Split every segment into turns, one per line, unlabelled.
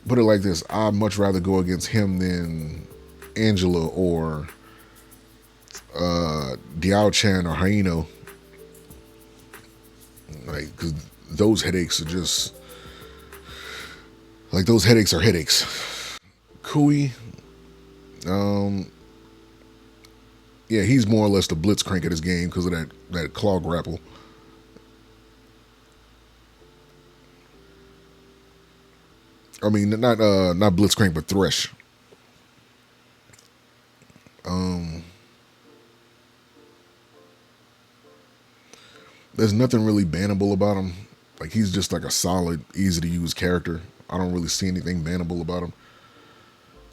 put it like this: I'd much rather go against him than Angela or Diao Chan or Haino, like because those headaches are just like those headaches are headaches. Kui, um, yeah, he's more or less the blitzcrank of this game because of that claw grapple. I mean, not blitzcrank, but thresh. Um, there's nothing really bannable about him. Like he's just like a solid, easy to use character. I don't really see anything bannable about him.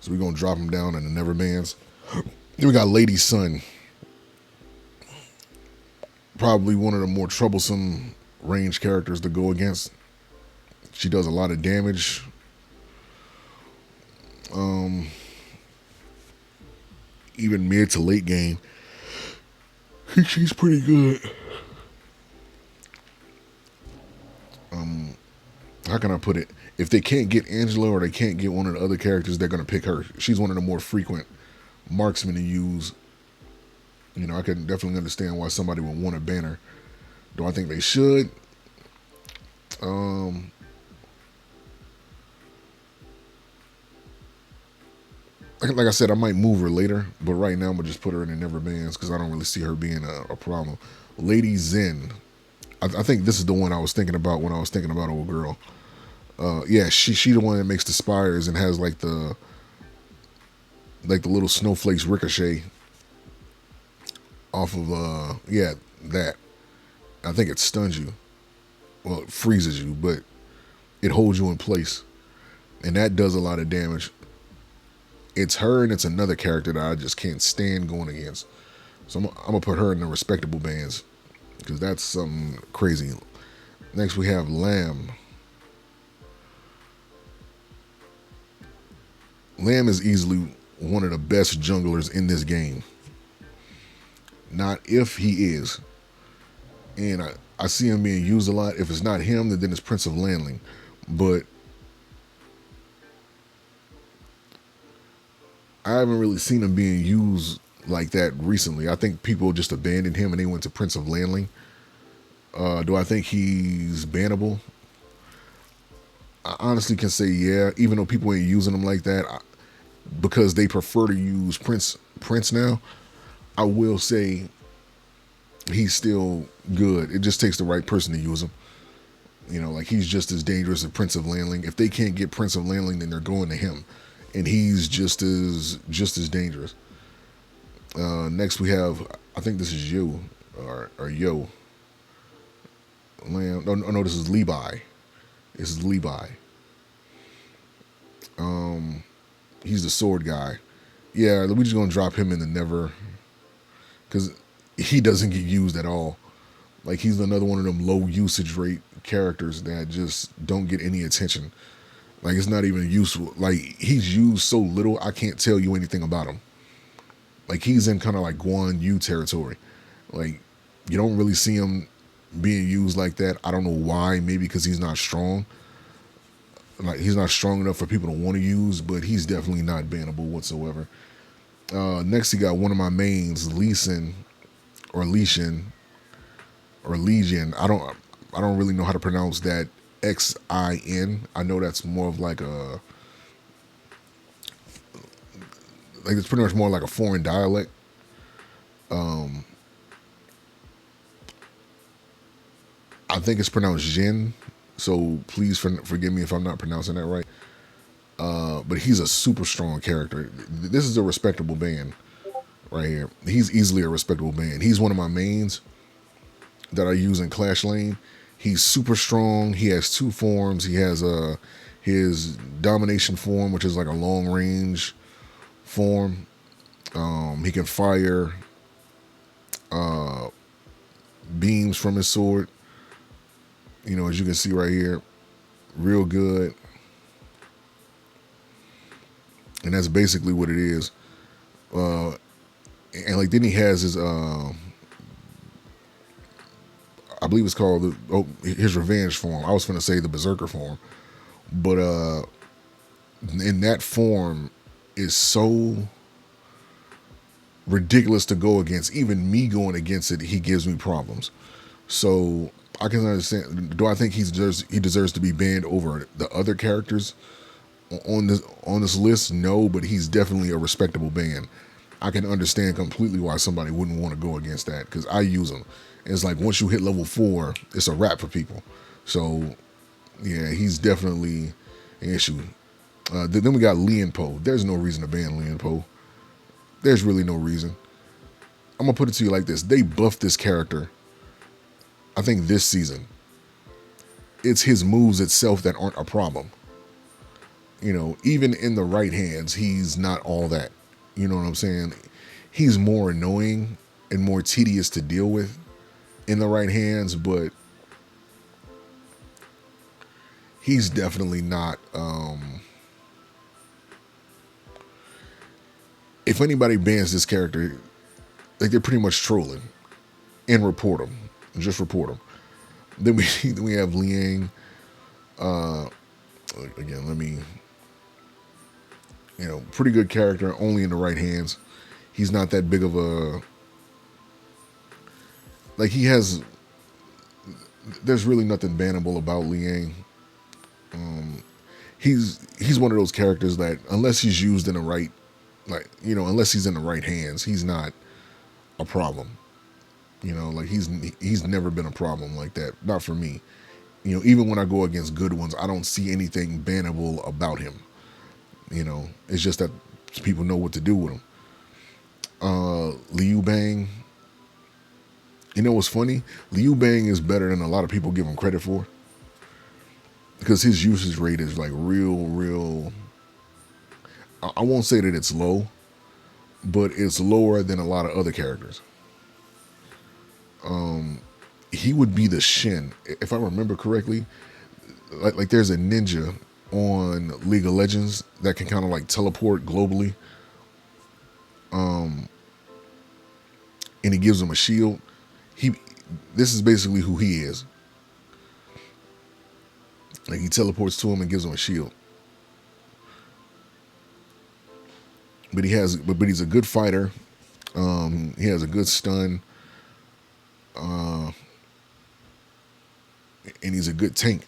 So we're gonna drop him down in the never bans. Then we got Lady Sun, probably one of the more troublesome range characters to go against. She does a lot of damage. Um, Even mid to late game, she's pretty good. Um, how can I put it? If they can't get Angela or they can't get one of the other characters, they're gonna pick her. She's one of the more frequent marksmen to use. You know, I can definitely understand why somebody would want to ban her. Do I think they should? Um, like I said, I might move her later, but right now I'm gonna just put her in the never bans because I don't really see her being a problem. Lady Zen, I think this is the one I was thinking about when I was thinking about old girl. Yeah, she the one that makes the spires and has like the little snowflakes ricochet off of yeah, that. I think it stuns you. Well, it freezes you, but it holds you in place, and that does a lot of damage. It's her and it's another character that I just can't stand going against. So I'm gonna put her in the respectable bands because that's something crazy. Next we have Lamb. Lamb is easily one of the best junglers in this game. Not if he is. And I see him being used a lot. If it's not him, then it's Prince of Landling. But I haven't really seen him being used like that recently. I think people just abandoned him and they went to Prince of Landling. Do I think he's bannable? I honestly can say yeah, even though people ain't using him like that, because they prefer to use Prince now. I will say he's still good. It just takes the right person to use him. You know, like he's just as dangerous as Prince of Landling. If they can't get Prince of Landling, then they're going to him, and he's just as dangerous. Next we have, I think this is Yo or Yo Lamb. No, this is Levi. This is Levi. Um, he's the sword guy. Yeah, we're just gonna drop him in the never because he doesn't get used at all. Like he's another one of them low usage rate characters that just don't get any attention. Like it's not even useful. Like he's used so little, I can't tell you anything about him. Like he's in kind of like Guan Yu territory. Like you don't really see him being used like that. I don't know why. Maybe because he's not strong. Like he's not strong enough for people to want to use, but he's definitely not bannable whatsoever. Next, you got one of my mains, Leeson or Leishin or Legion. I don't really know how to pronounce that. Xin. I know that's more of like it's pretty much more like a foreign dialect. Um, I think it's pronounced Jin. So please forgive me if I'm not pronouncing that right. But he's a super strong character. This is a respectable band right here. He's easily a respectable band. He's one of my mains that I use in Clash Lane. He's super strong. He has two forms. He has his domination form, which is like a long range form. He can fire uh, beams from his sword. You know, as you can see right here, real good. And that's basically what it is. Uh, and like then he has his, I believe it's called his revenge form. I was gonna say the berserker form, but in that form is so ridiculous to go against. Even me going against it, he gives me problems. So I can understand. Do I think he deserves to be banned over the other characters on this list? No, but he's definitely a respectable ban. I can understand completely why somebody wouldn't want to go against that because I use him. It's like once you hit level 4, it's a wrap for people. So yeah, he's definitely an issue. Then we got Lian Po. There's no reason to ban Lian Po. There's really no reason. I'm gonna put it to you like this: they buffed this character. I think this season, it's his moves itself that aren't a problem. Even in the right hands, he's not all that. You know what I'm saying? He's more annoying and more tedious to deal with in the right hands, but he's definitely not. If anybody bans this character, like they're pretty much trolling, and report him. Just report him. Then we then we have Liang. Again, let me. Pretty good character, only in the right hands. He's not that big of a. Like he has. There's really nothing bannable about Liang. He's one of those characters that unless he's used in the right, unless he's in the right hands, he's not a problem. Like he's never been a problem like that. Not for me. Even when I go against good ones, I don't see anything bannable about him. It's just that people know what to do with him. Liu Bang. What's funny? Liu Bang is better than a lot of people give him credit for because his usage rate is like real. I won't say that it's low, but it's lower than a lot of other characters. He would be the Shin if I remember correctly. Like there's a ninja on League of Legends that can kind of like teleport globally. And he gives him a shield. This is basically who he is. Like he teleports to him and gives him a shield. But he's a good fighter. He has a good stun. And he's a good tank.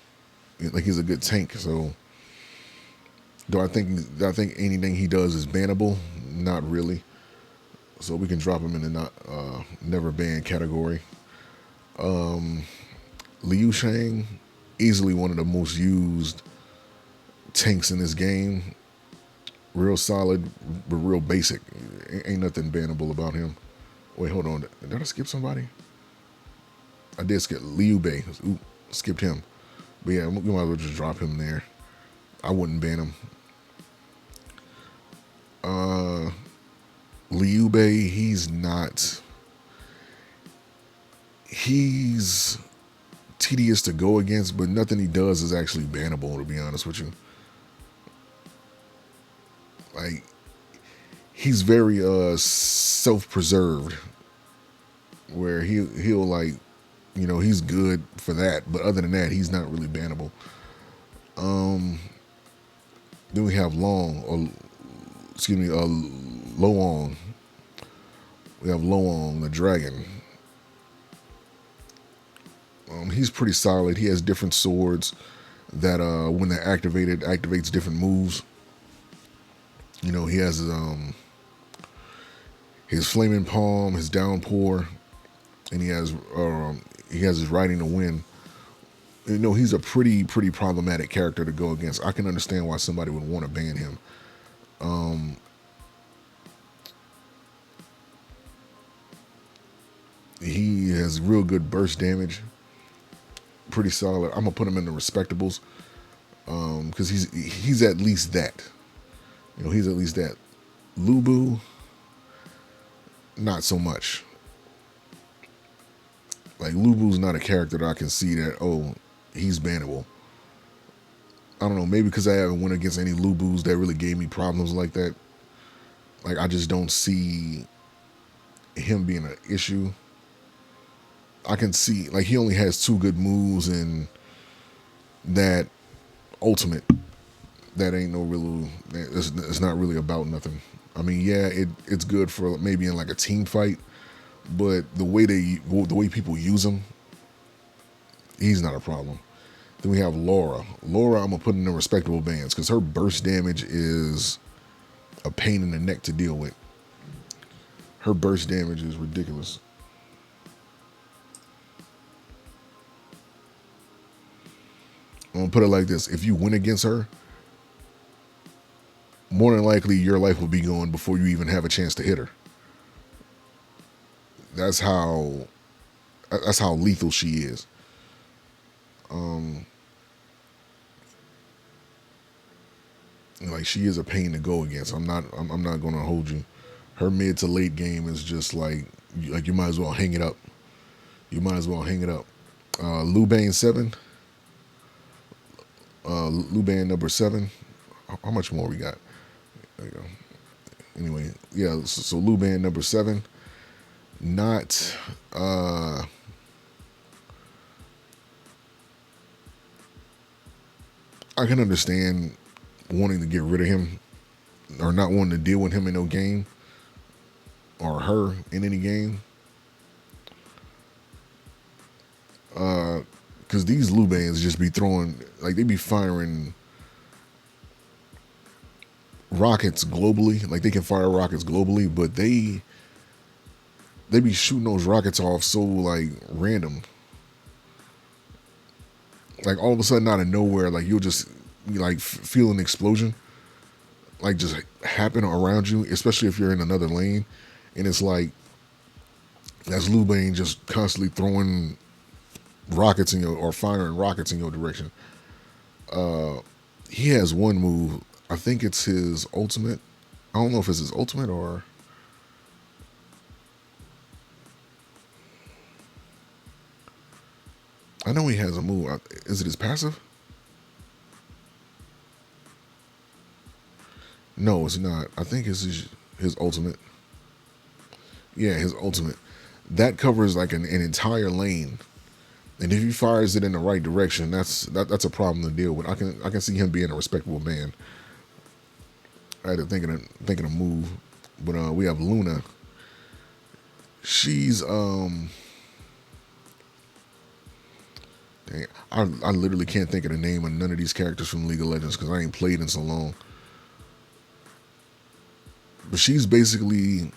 Like he's a good tank. So do I think anything he does is bannable? Not really. So we can drop him in the not never banned category. Liu Shang, easily one of the most used tanks in this game. Real solid, but real basic. Ain't nothing bannable about him. Wait, hold on. Did I skip somebody? I did skip Liu Bei. Ooh, skipped him. But yeah, we might as well just drop him there. I wouldn't ban him. Liu Bei, he's tedious to go against, but nothing he does is actually bannable, to be honest with you. Like, he's very self-preserved, where he'll like, he's good for that, but other than that, he's not really bannable. Then we have Loong. We have Loong, the dragon. He's pretty solid. He has different swords that, when they're activated, activates different moves. He has his flaming palm, his downpour, and he has his riding the wind. He's a pretty problematic character to go against. I can understand why somebody would want to ban him. He has real good burst damage. Pretty solid. I'm gonna put him in the respectables because he's at least that. He's at least that. Lubu, not so much. Like Lubu's not a character that I can see that he's bannable. I don't know, maybe because I haven't went against any Lubus that really gave me problems like that. Like I just don't see him being an issue. I can see like he only has 2 good moves in that ultimate. that ain't no real. It's not really about nothing. I mean, yeah, it's good for maybe in like a team fight, but the way people use him, he's not a problem. Then we have Laura. Laura, I'm gonna put in the respectable bands because her burst damage is a pain in the neck to deal with. Her burst damage is ridiculous. I'm gonna put it like this: if you win against her, more than likely your life will be gone before you even have a chance to hit her. That's how that's how lethal she is. Um, like she is a pain to go against. I'm not gonna hold you. Her mid to late game is just like you might as well hang it up. You might as well hang it up. Lubane 7. Lubane number 7. How much more we got? There you go. Anyway, yeah. So Lubane number 7. Not. I can understand wanting to get rid of him or not wanting to deal with him in no game or her in any game. Because these Lubans just be throwing, like, they be firing rockets globally. Like, they can fire rockets globally, but they be shooting those rockets off so, like, random. Like, all of a sudden, out of nowhere, like, you'll just, like, feel an explosion, like, just happen around you, especially if you're in another lane. And it's like, that's Lubane just constantly throwing rockets in your, or firing rockets in your direction. He has one move. I think it's his ultimate. I don't know if it's his ultimate or I know he has a move. Is it his passive? No, it's not. I think it's his ultimate. Yeah, his ultimate. That covers like an entire lane, and if he fires it in the right direction, that's a problem to deal with. I can see him being a respectable man. I had to think of a move, but we have Luna. She's dang, I literally can't think of the name of none of these characters from League of Legends because I ain't played in so long. But she's basically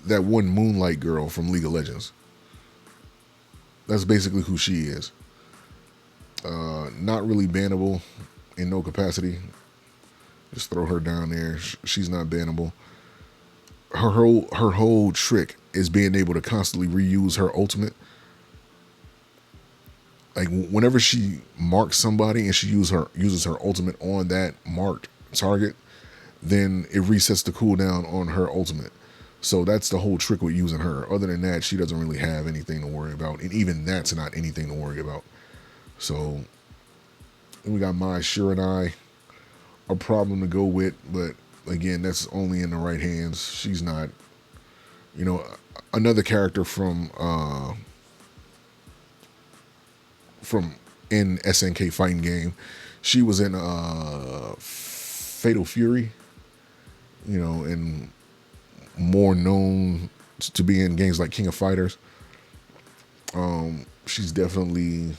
that one Moonlight girl from League of Legends. That's basically who she is. Not really bannable in no capacity. Just throw her down there. She's not bannable. Her whole trick is being able to constantly reuse her ultimate. Like whenever she marks somebody and she uses her ultimate on that marked target, then it resets the cooldown on her ultimate. So that's the whole trick with using her. Other than that, she doesn't really have anything to worry about, and even that's not anything to worry about. So we got my Sure and I, a problem to go with, but again, that's only in the right hands. She's not, you know, another character from in SNK fighting game. She was in Fatal Fury, you know, and more known to be in games like King of Fighters. She's definitely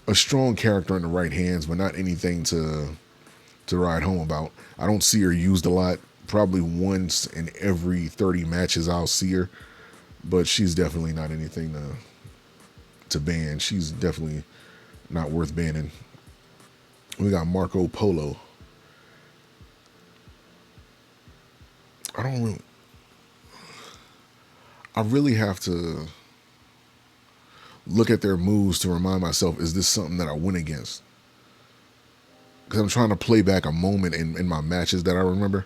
a strong character in the right hands, but not anything to ride home about. I don't see her used a lot. Probably once in every 30 matches I'll see her, but she's definitely not anything to ban. She's definitely not worth banning. We got Marco Polo. I don't really. I really have to look at their moves to remind myself: is this something that I win against? Because I'm trying to play back a moment in my matches that I remember.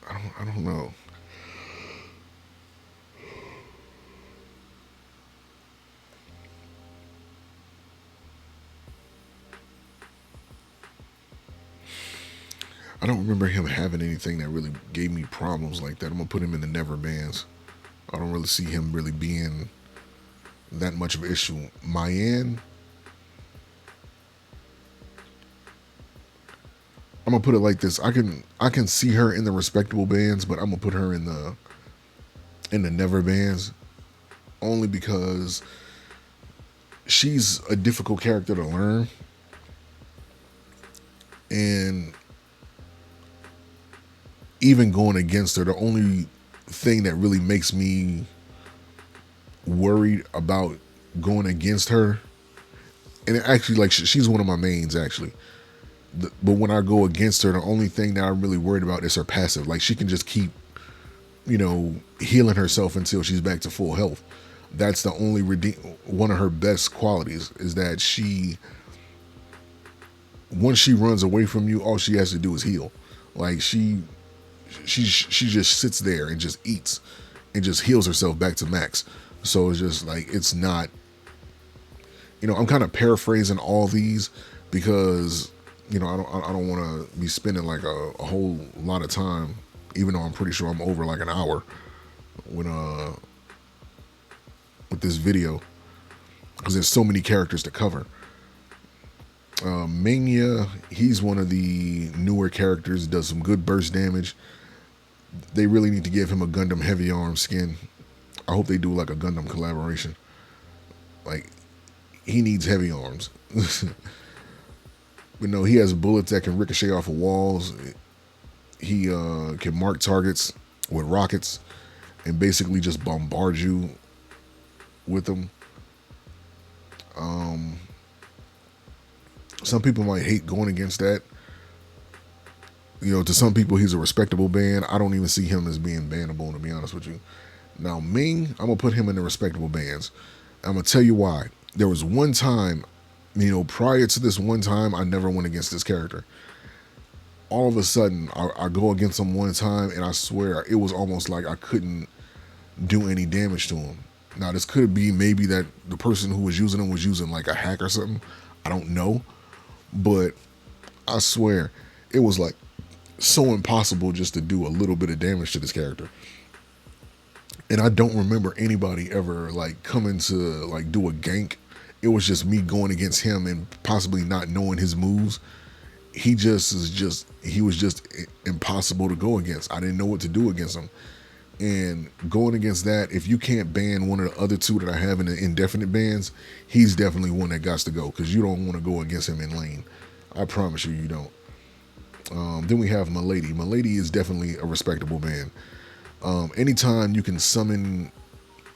I don't know. I don't remember him having anything that really gave me problems like that. I'm gonna put him in the never bans. I don't really see him really being that much of an issue. Mayan, I'm gonna put it like this. I can see her in the respectable bands, but I'm gonna put her in the never bands only because she's a difficult character to learn, and even going against her, the only thing that really makes me worried about going against her, and it actually, like, she's one of my mains actually. But when I go against her, the only thing that I'm really worried about is her passive. Like, she can just keep, healing herself until she's back to full health. That's the only one of her best qualities is that once she runs away from you, all she has to do is heal. Like, she just sits there and just eats and just heals herself back to max. So it's just like, it's not, I'm kind of paraphrasing all these because I don't want to be spending like a whole lot of time, even though I'm pretty sure I'm over like an hour when with this video because there's so many characters to cover. Mingya, he's one of the newer characters, does some good burst damage. They really need to give him a Gundam heavy arm skin. I hope they do like a Gundam collaboration. Like, he needs heavy arms. But no, he has bullets that can ricochet off of walls. He can mark targets with rockets and basically just bombard you with them. Some people might hate going against that. To some people, he's a respectable ban. I don't even see him as being bannable, to be honest with you. Now, Ming, I'm going to put him in the respectable bans. I'm going to tell you why. There was one time, prior to this one time, I never went against this character. All of a sudden, I go against him one time, and I swear, it was almost like I couldn't do any damage to him. Now, this could be maybe that the person who was using him was using like a hack or something. I don't know. But I swear, it was like so impossible just to do a little bit of damage to this character. And I don't remember anybody ever like coming to like do a gank. It was just me going against him and possibly not knowing his moves. He was just impossible to go against. I didn't know what to do against him. And going against that, if you can't ban one of the other two that I have in the indefinite bans, he's definitely one that got to go because you don't want to go against him in lane. I promise you, you don't. Then we have Milady. Milady is definitely a respectable ban. Anytime you can summon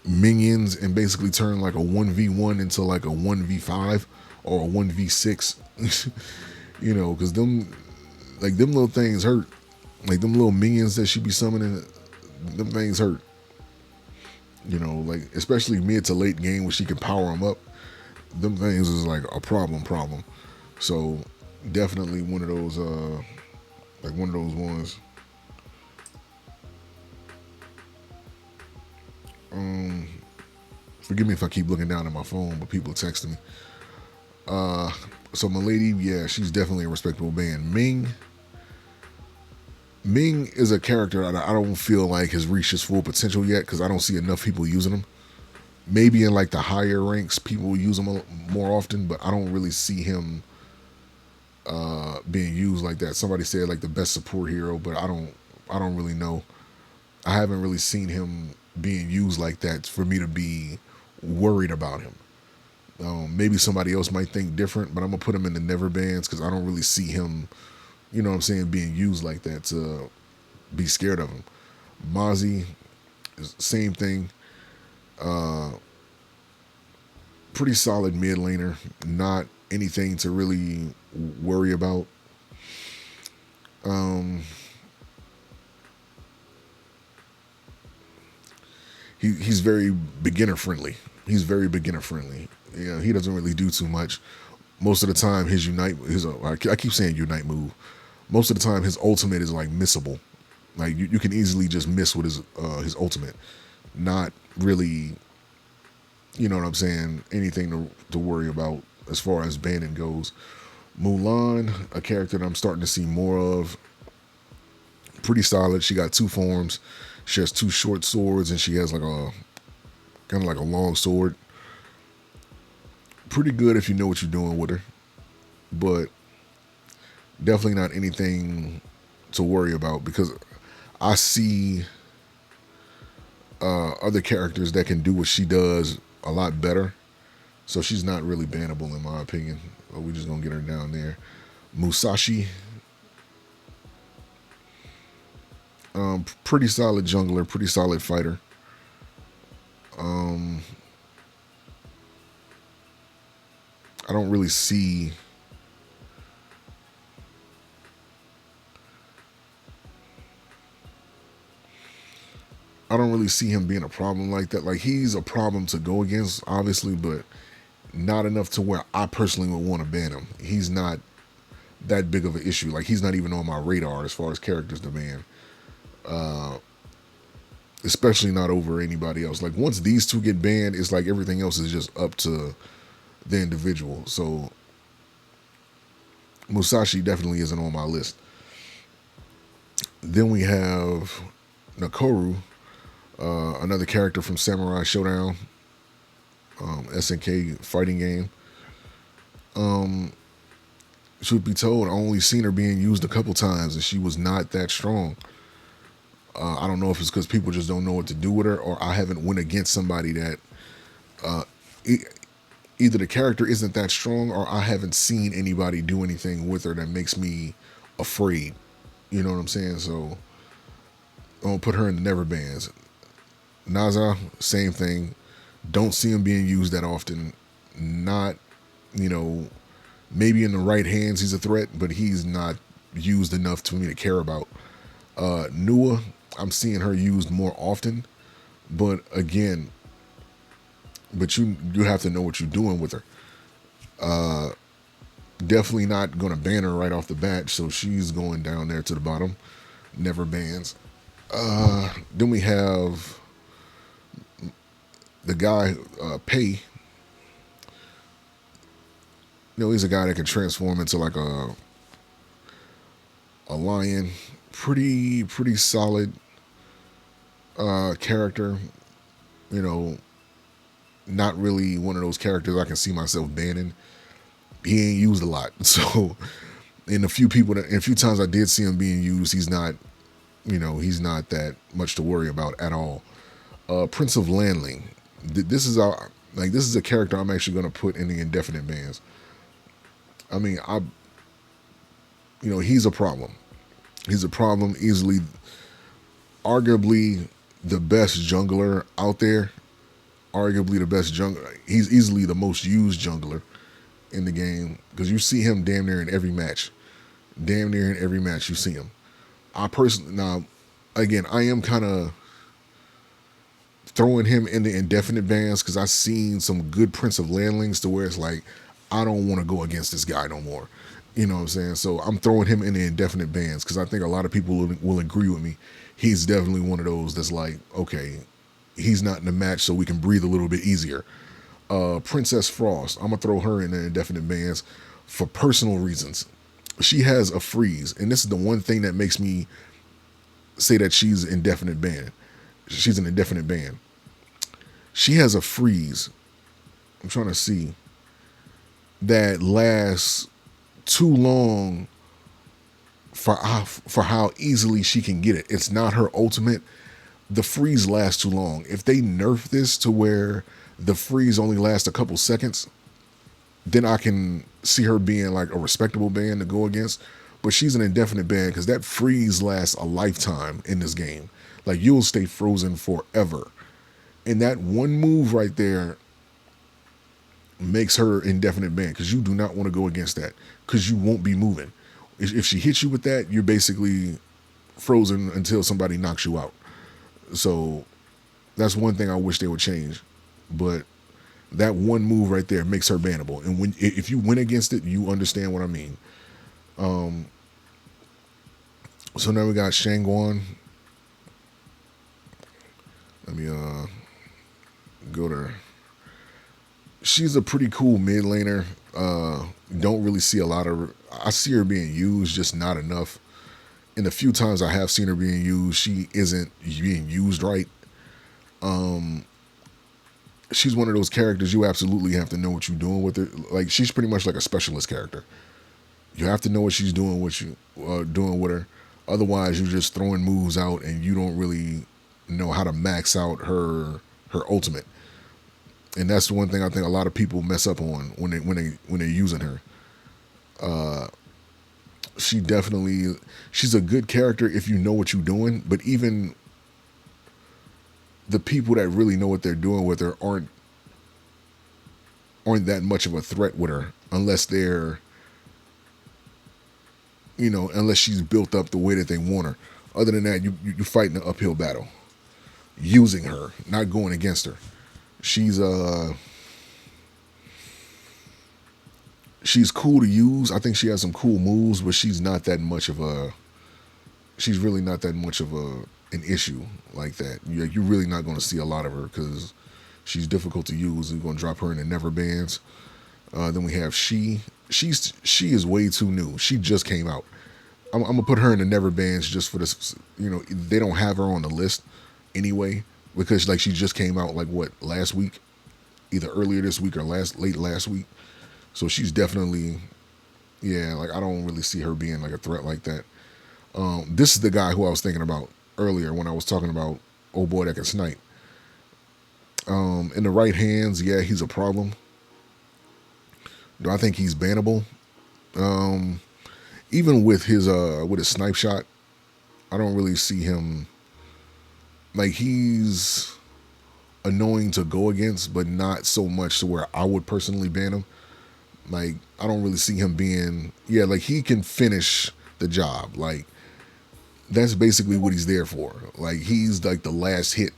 minions and basically turn like a 1v1 into like a 1v5 or a 1v6, because them little things hurt. Like, them little minions that she be summoning, them things hurt. Like, especially mid to late game where she can power them up. Them things is like a problem. So definitely one of those ones. Forgive me if I keep looking down at my phone, but people texting me. So Milady, yeah, she's definitely a respectable band. Ming is a character that I don't feel like has reached his full potential yet because I don't see enough people using him. Maybe in like the higher ranks, people use him more often, but I don't really see him being used like that. Somebody said like the best support hero, but I don't really know. I haven't really seen him being used like that for me to be worried about him. Maybe somebody else might think different, but I'm gonna put him in the never bans because I don't really see him, being used like that to be scared of him. Mozzie, same thing. Pretty solid mid laner, not anything to really worry about. He's very beginner friendly. Yeah, he doesn't really do too much. Most of the time, I keep saying unite move. Most of the time, his ultimate is like missable. Like, you can easily just miss with his ultimate. Not really, you know what I'm saying, anything to worry about as far as banning goes. Mulan, a character that I'm starting to see more of. Pretty solid. She got two forms. She has two short swords and she has like a kind of like a long sword. pretty good if you know what you're doing with her, but definitely not anything to worry about because I see other characters that can do what she does a lot better. So she's not really bannable in my opinion. But we're just gonna get her down there. Musashi, pretty solid jungler, pretty solid fighter. Um, I don't really see. I don't really see him being a problem like that. Like he's a problem to go against, obviously, but not enough to where I personally would want to ban him. He's not that big of an issue. Like he's not even on my radar as far as characters to ban. Uh, Especially not over anybody else. Like once these two get banned, it's like everything else is just up to the individual. So Musashi definitely isn't on my list. Then we have Nakoru, another character from Samurai Showdown, SNK fighting game. Um, Truth be told, I only seen her being used a couple times, and she was not that strong. I don't know if it's because people just don't know what to do with her, or I haven't went against somebody that uh, e- either the character isn't that strong, or I haven't seen anybody do anything with her that makes me afraid. You know what I'm saying? So I'm gonna put her in the never bans. Naza, same thing. Don't see him being used that often. Not, you know, maybe in the right hands he's a threat, but he's not used enough to me to care about. Nua, I'm seeing her used more often, but again, but you have to know what you're doing with her. Uh, Definitely not gonna ban her right off the bat, so she's going down there to the bottom. Never bans. Then we have the guy Pei. You know, he's a guy that can transform into like a lion. Pretty solid character. You know, not really one of those characters I can see myself banning. He ain't used a lot, so in a few times I did see him being used, he's not, you know, he's not that much to worry about at all. Prince of Landling. This is our like this is a character I'm actually going to put in the indefinite bans. I mean, you know, he's a problem. He's a problem. Easily, arguably the best jungler out there. Arguably the best jungler. He's easily the most used jungler in the game because you see him damn near in every match. Damn near in every match you see him. I personally now, again, I am kind of throwing him in the indefinite bans because I've seen some good Prince of Landlings to where it's like I don't want to go against this guy no more. You know what I'm saying? So I'm throwing him in the indefinite bans because I think a lot of people will agree with me. He's definitely one of those that's like, okay, he's not in the match, so we can breathe a little bit easier. Princess Frost, I'm gonna throw her in the indefinite bans for personal reasons. She has a freeze, and this is the one thing that makes me say that she's indefinite ban. She's an indefinite ban. She has a freeze. I'm trying to see that lasts too long for how easily she can get it. It's not her ultimate. The freeze lasts too long. If they nerf this to where the freeze only lasts a couple seconds, then I can see her being like a respectable ban to go against. But she's an indefinite ban because that freeze lasts a lifetime in this game. Like you'll stay frozen forever. And that one move right there makes her indefinite ban because you do not want to go against that because you won't be moving. If she hits you with that, you're basically frozen until somebody knocks you out. So that's one thing I wish they would change. But that one move right there makes her bannable. And when if you win against it, you understand what I mean. Um, so now we got Shangguan. Let me go to her. She's a pretty cool mid laner. Don't really see a lot of. I see her being used, just not enough. And the few times I have seen her being used, she isn't being used right. Um, she's one of those characters you absolutely have to know what you're doing with her. Like she's pretty much like a specialist character. You have to know what she's doing, what you doing with her. Otherwise, you're just throwing moves out, and you don't really know how to max out her ultimate. And that's the one thing I think a lot of people mess up on when they're using her. She definitely she's a good character if you know what you're doing. But even the people that really know what they're doing with her aren't that much of a threat with her unless they're unless she's built up the way that they want her. Other than that, you're fighting an uphill battle using her, not going against her. She's she's cool to use. I think she has some cool moves, but she's really not that much of an issue like that. You're really not going to see a lot of her because she's difficult to use. We're going to drop her in the never bands. Then we have she. She is way too new. She just came out. I'm gonna put her in the never bands just for this. They don't have her on the list anyway because like she just came out like what last week, either earlier this week or late last week. So she's definitely like I don't really see her being like a threat like that. This is the guy who I was thinking about earlier when I was talking about old boy that can snipe. In the right hands, yeah, he's a problem. Do I think he's bannable? Even with his snipe shot, I don't really see him like he's annoying to go against, but not so much to where I would personally ban him. Like I don't really see him being like he can finish the job. Like that's basically what he's there for. Like he's like the last hit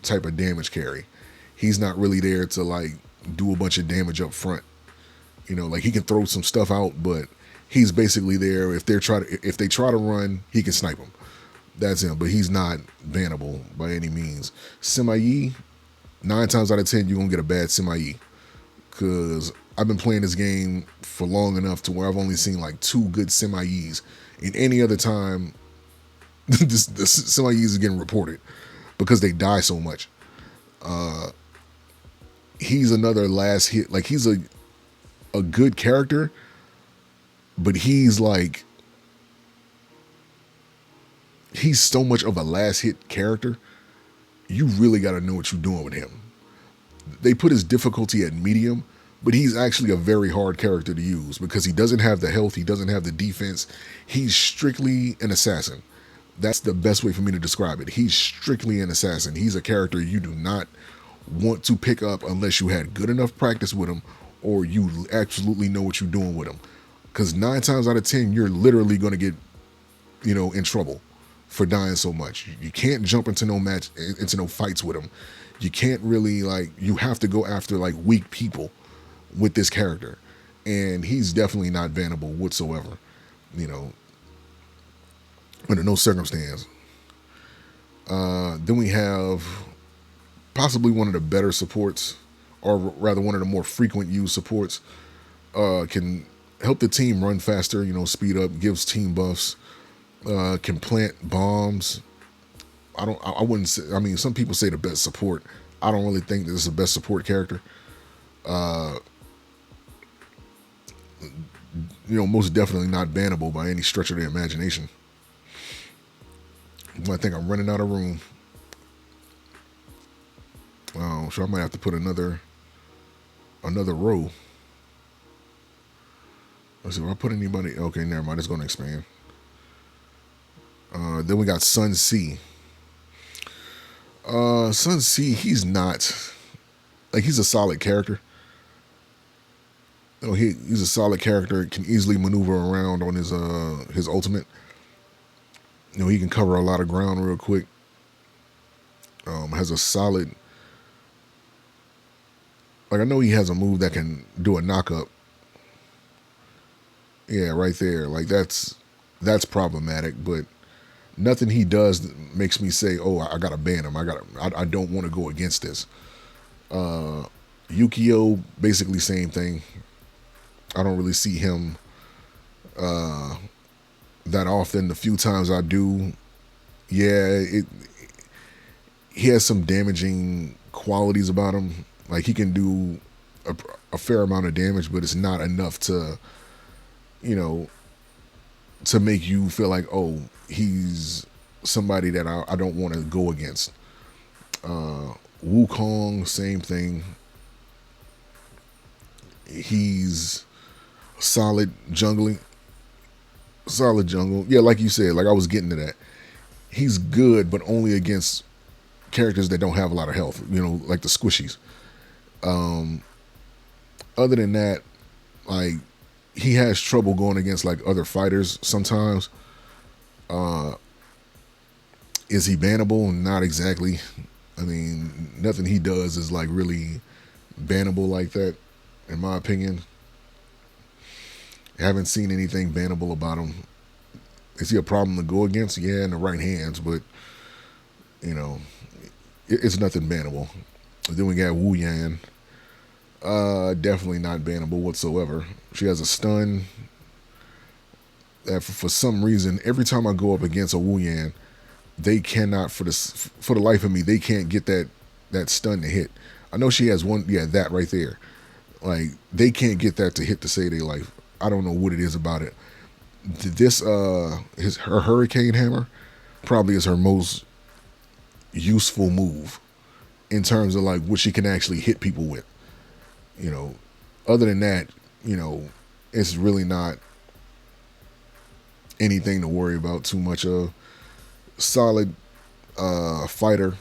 type of damage carry. He's not really there to like do a bunch of damage up front. Like he can throw some stuff out, but he's basically there. If they try to run, he can snipe them. That's him. But he's not bannable by any means. Semi-E, 9 times out of 10, you're gonna get a bad Semi-E. Cause I've been playing this game for long enough to where I've only seen like 2 good Semi-Es. In any other time, the Semi-Es are getting reported because they die so much. He's another last hit. Like he's a good character, but he's so much of a last hit character. You really got to know what you're doing with him. They put his difficulty at medium, but he's actually a very hard character to use because he doesn't have the health, he doesn't have the defense. He's strictly an assassin. That's the best way for me to describe it. He's strictly an assassin. He's a character you do not want to pick up unless you had good enough practice with him or you absolutely know what you're doing with him. Because 9 times out of 10, you're literally going to get, in trouble for dying so much. You can't jump into no fights with him. You can't really you have to go after weak people with this character. And he's definitely not bannable whatsoever, under no circumstance. Then we have possibly one of the better supports, or rather one of the more frequent used supports. Can help the team run faster, speed up, gives team buffs, can plant bombs. I wouldn't say, I mean, some people say the best support. I don't really think this is the best support character. Most definitely not bannable by any stretch of the imagination. I think I'm running out of room. So I might have to put another row. Let's see, if I put anybody, okay, never mind, it's going to expand. Then we got Sun C. Sun C, he's not, he's a solid character. He's a solid character, can easily maneuver around on his ultimate. He can cover a lot of ground real quick. Has a solid, I know he has a move that can do a knock-up. Yeah, right there. That's problematic, but nothing he does makes me say, "Oh, I gotta ban him. I don't want to go against this." Yukio, basically same thing. I don't really see him that often. The few times I do, he has some damaging qualities about him. Like he can do a, a fair amount of damage, but it's not enough to, you know, to make you feel like, oh, he's somebody that I don't want to go against. Wukong, same thing. He's solid jungling, solid jungle. Yeah, like you said, like I was getting to that. He's good, but only against characters that don't have a lot of health. You know, like the squishies. Other than that, like he has trouble going against like other fighters sometimes. Is he bannable? Not exactly. I mean, nothing he does is like really bannable like that, in my opinion. I haven't seen anything bannable about him. Is he a problem to go against? Yeah, in the right hands, but you know, it's nothing bannable. Then we got Wu Yan. Definitely not bannable whatsoever. She has a stun that for some reason, every time I go up against a Wu Yan, they cannot for the life of me, they can't get that stun to hit. I know she has one, yeah, that right there. Like they can't get that to hit to save their life. I don't know what it is about it. This her hurricane hammer probably is her most useful move in terms of like what she can actually hit people with. You know, other than that, you know, it's really not anything to worry about too much of. Solid fighter,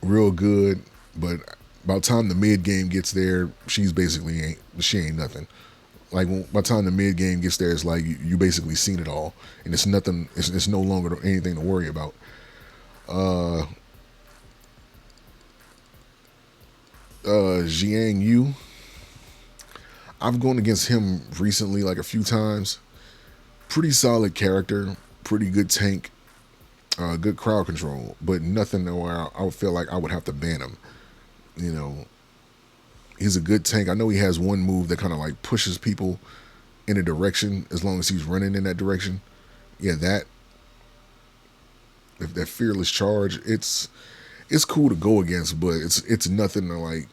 real good, but by the time the mid game gets there, she ain't nothing. Like by the time the mid game gets there, it's like you basically seen it all, and it's nothing. It's no longer anything to worry about. Uh, Jiang Yu, I've gone against him recently like a few times. Pretty solid character, pretty good tank, good crowd control, but nothing where I would feel like I would have to ban him. You know, he's a good tank. I know he has one move that kind of like pushes people in a direction as long as he's running in that direction. Yeah, that if that fearless charge, it's cool to go against, but it's nothing to like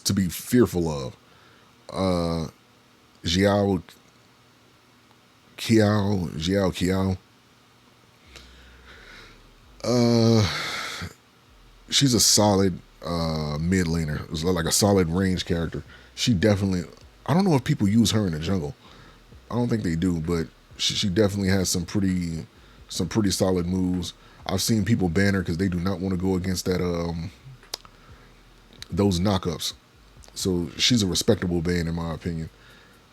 to be fearful of. Uh, Xiao Xiao Kiao. Uh, she's a solid mid laner. It's like a solid range character. She definitely. I don't know if people use her in the jungle. I don't think they do, but she definitely has some pretty solid moves. I've seen people ban her because they do not want to go against that those knockups. So she's a respectable ban in my opinion,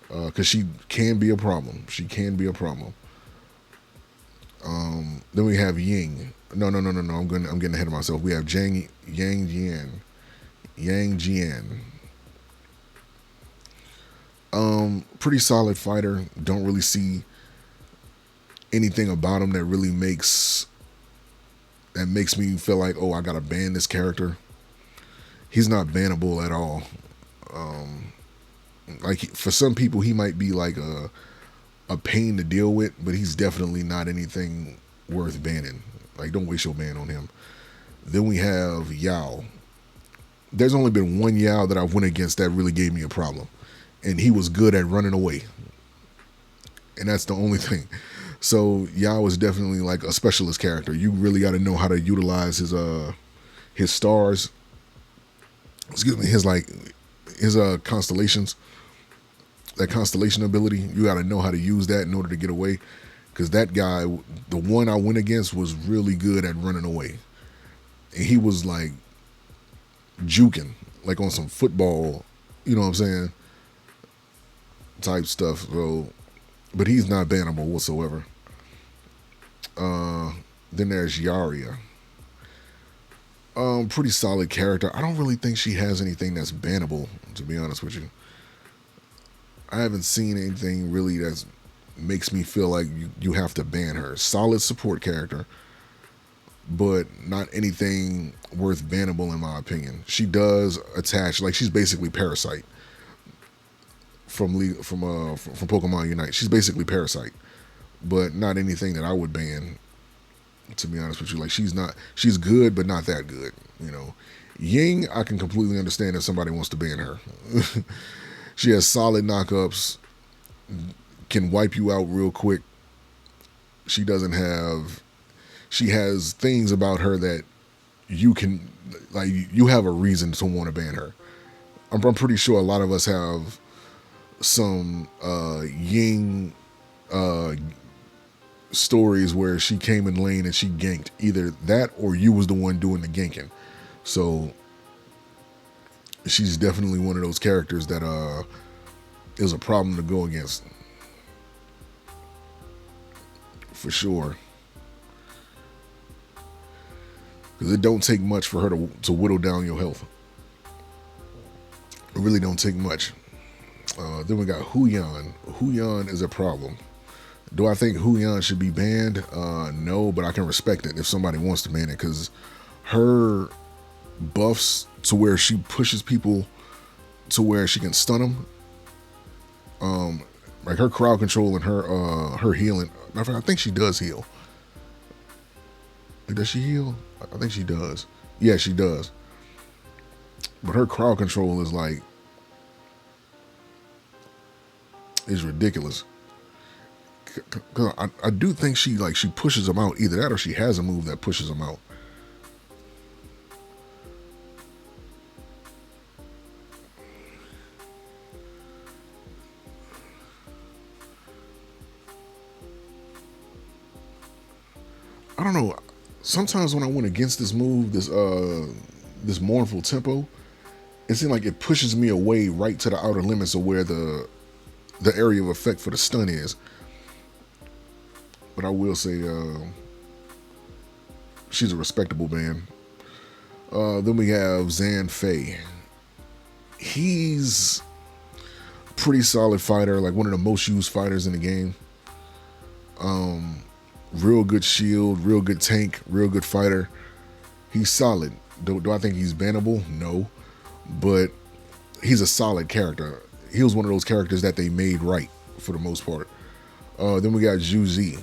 because she can be a problem. She can be a problem. Then we have Ying. No. I'm getting ahead of myself. We have Yang Jian. Yang Jian. Pretty solid fighter. Don't really see anything about him that really makes me feel like, oh, I gotta ban this character. He's not bannable at all. Like for some people, he might be like a pain to deal with, but he's definitely not anything worth banning. Like, don't waste your ban on him. Then we have Yao. There's only been one Yao that I went against that really gave me a problem, and he was good at running away, and that's the only thing. So Yao is definitely like a specialist character. You really got to know how to utilize his stars. Excuse me, his constellations. That constellation ability, you got to know how to use that in order to get away. Because that guy, the one I went against, was really good at running away, and he was like juking, like on some football, you know what I'm saying, type stuff. So, but he's not bannable whatsoever. Then there's Yaria. Pretty solid character. I don't really think she has anything that's bannable, to be honest with you. I haven't seen anything really that makes me feel like you have to ban her. Solid support character, but not anything worth bannable in my opinion. She does attach, like she's basically Parasite from Pokemon Unite. She's basically Parasite, but not anything that I would ban. To be honest with you, like she's good, but not that good. You know, Ying, I can completely understand if somebody wants to ban her. She has solid knockups, can wipe you out real quick. She doesn't have. She has things about her that you can, like, you have a reason to want to ban her. I'm pretty sure a lot of us have some Ying uh, stories where she came in lane and she ganked. Either that or you was the one doing the ganking. So she's definitely one of those characters that is a problem to go against for sure. Because it don't take much for her to whittle down your health. It really don't take much. Then we got Huyan. Huyan is a problem. Do I think Huyan should be banned? No, but I can respect it if somebody wants to ban it because her buffs to where she pushes people to where she can stun them. Like her crowd control and her healing. I think she does heal. Does she heal? I think she does. Yeah, she does. But her crowd control is like is ridiculous. Cause I do think she pushes them out. Either that or she has a move that pushes them out. I don't know. Sometimes when I went against this move, this mournful tempo, it seemed like it pushes me away right to the outer limits of where the area of effect for the stun is. But I will say she's a respectable band. Then we have Zan Fei. He's a pretty solid fighter, like one of the most used fighters in the game. Real good shield, real good tank, real good fighter. He's solid. Do I think he's bannable? No. But he's a solid character. He was one of those characters that they made right for the most part. Then we got Zhu Zi.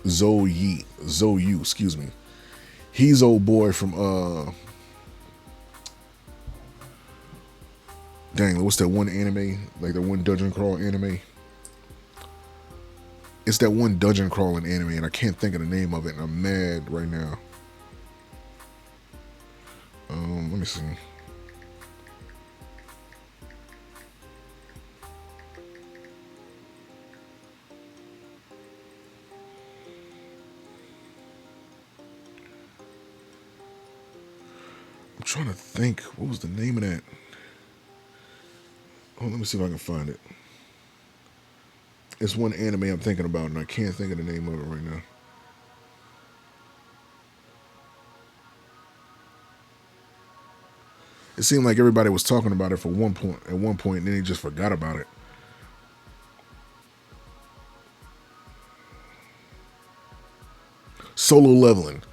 Zhou Yu, excuse me. He's old boy from dang, what's that one anime? Like that one dungeon crawl anime? It's that one dungeon crawling anime, and I can't think of the name of it, and I'm mad right now. Let me see. I'm trying to think. What was the name of that? Oh, let me see if I can find it. It's one anime I'm thinking about, and I can't think of the name of it right now. It seemed like everybody was talking about it for one point at one point, and then they just forgot about it. Solo leveling.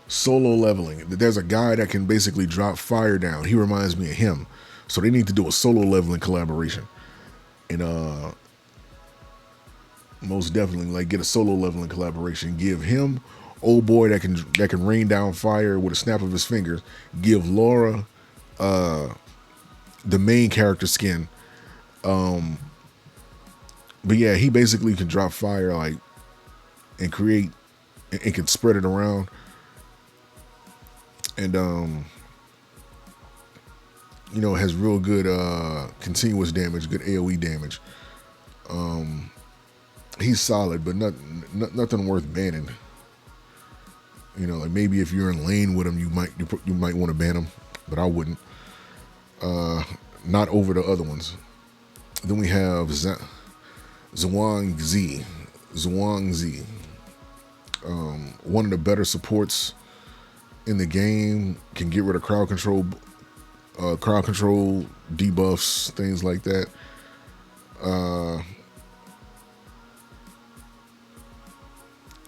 Solo leveling. There's a guy that can basically drop fire down. He reminds me of him. So they need to do a solo leveling collaboration. And most definitely like get a solo leveling collaboration. Give him old boy that can rain down fire with a snap of his fingers. Give Laura the main character skin. But yeah, he basically can drop fire like and create and can spread it around. And you know, has real good continuous damage, good AoE damage. He's solid, but nothing worth banning. You know, like maybe if you're in lane with him, you might want to ban him, but I wouldn't. Not over the other ones. Then we have Zhuang Zi. Zhuang Zi. One of the better supports in the game, can get rid of crowd control debuffs, things like that.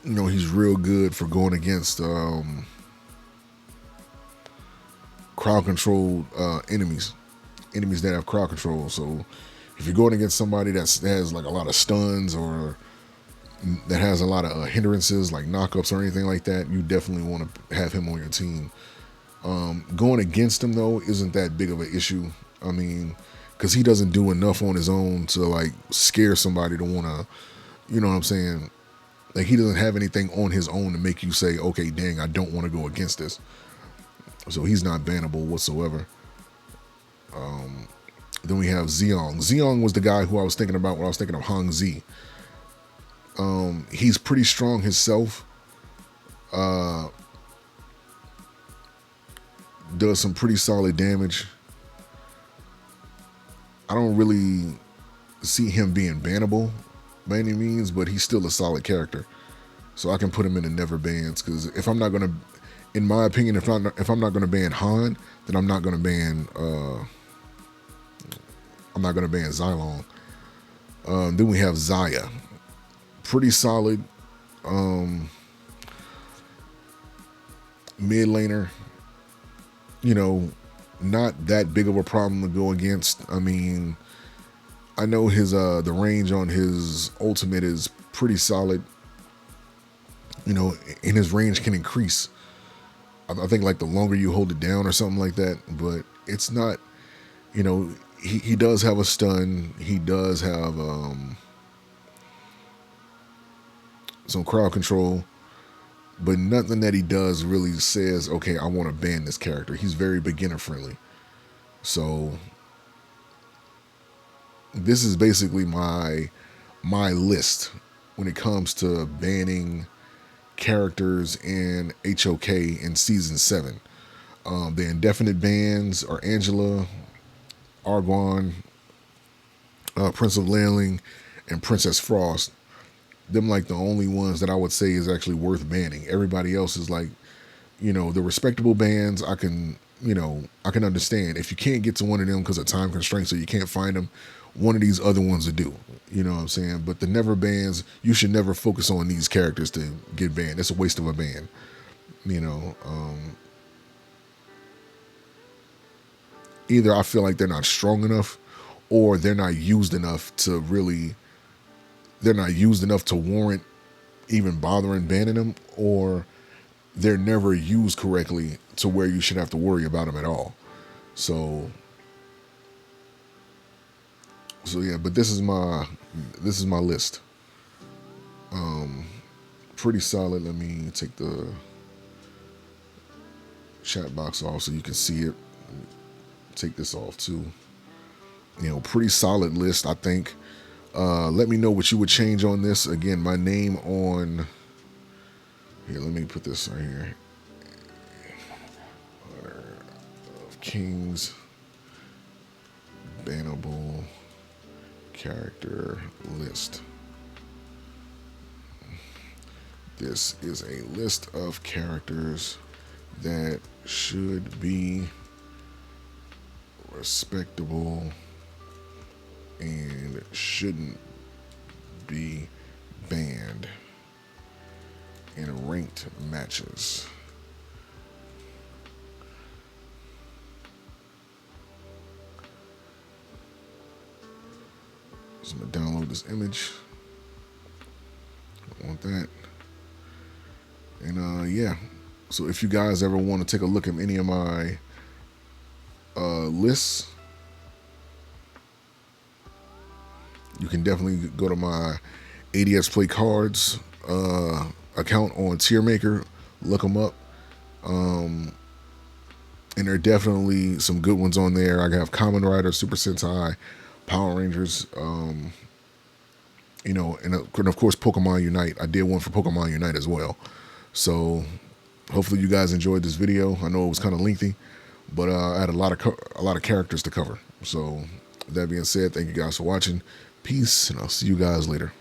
You know, he's real good for going against crowd control enemies that have crowd control. So if you're going against somebody that has like a lot of stuns or that has a lot of hindrances like knockups or anything like that, you definitely want to have him on your team. Going against him though isn't that big of an issue. I mean, because he doesn't do enough on his own to like scare somebody to want to, you know what I'm saying? Like he doesn't have anything on his own to make you say, okay, dang, I don't want to go against this. So he's not bannable whatsoever. Then we have Zeong. Zeong was the guy who I was thinking about when I was thinking of Hong Zi. He's pretty strong himself. Does some pretty solid damage. I don't really see him being bannable by any means, but he's still a solid character. So I can put him in the never bans, because if I'm not gonna, in my opinion, if I'm not gonna ban Han, then I'm not gonna ban Xylong. Then we have Zaya, pretty solid mid laner. You know, not that big of a problem to go against. I mean, I know his the range on his ultimate is pretty solid. You know, and his range can increase. I think like the longer you hold it down or something like that, but it's not, you know, he does have a stun. He does have some crowd control, but nothing that he does really says, okay, I want to ban this character. He's very beginner friendly. So this is basically my list when it comes to banning characters in HOK in season 7. The indefinite bans are Angela, Argon, Prince of Lanling, and Princess Frost. Them like the only ones that I would say is actually worth banning. Everybody else is like, you know, the respectable bans I can, you know, I can understand. If you can't get to one of them because of time constraints or you can't find them, one of these other ones to do. You know what I'm saying? But the never bans, you should never focus on these characters to get banned. It's a waste of a ban. You know, either I feel like they're not strong enough, or they're not used enough to really, they're not used enough to warrant even bothering banning them, or they're never used correctly to where you should have to worry about them at all. So yeah, but this is my list. Pretty solid. Let me take the chat box off so you can see it. Take this off too. You know, pretty solid list, I think. Let me know what you would change on this. Again, my name on here. Let me put this right here. Order of Kings, bannable character list. This is a list of characters that should be respectable and shouldn't be banned in ranked matches. So I'm gonna download this image. I want that. And yeah, so if you guys ever want to take a look at any of my lists, you can definitely go to my ADS Play Cards account on TIERMAKER, look them up, and there are definitely some good ones on there. I have Kamen Rider, Super Sentai, Power Rangers, you know, and of course Pokemon Unite. I did one for Pokemon Unite as well. So hopefully you guys enjoyed this video. I know it was kind of lengthy, but I had a lot of characters to cover. So that being said, thank you guys for watching. Peace, and I'll see you guys later.